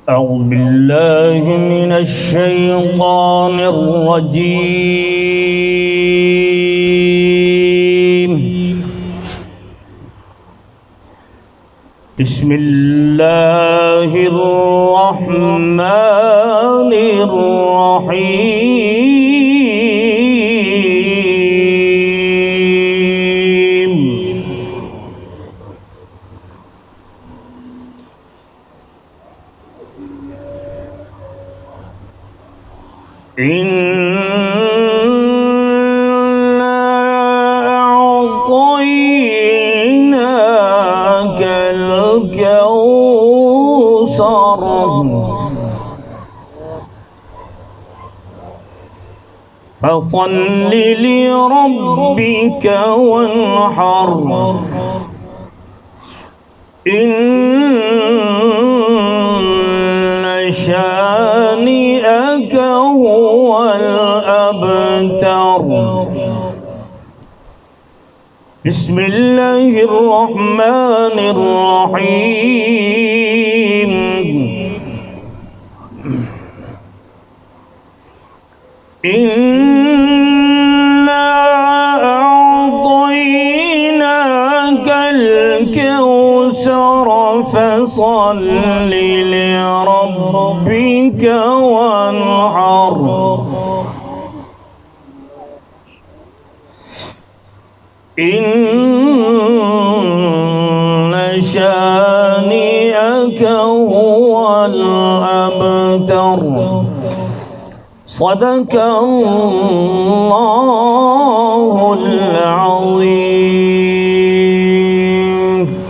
أعوذ بالله من الشيطان الرجيم. بسم الله الرحمن الرحيم. إنا أعطيناك الكوثر فصل لربك وانحر إن شانئك هو الأبتر. بسم الله الرحمن الرحيم. إنا أعطيناك الكوثر فصل لربك وانحر إن شانئك هو الأبتر. صدق الله العظيم.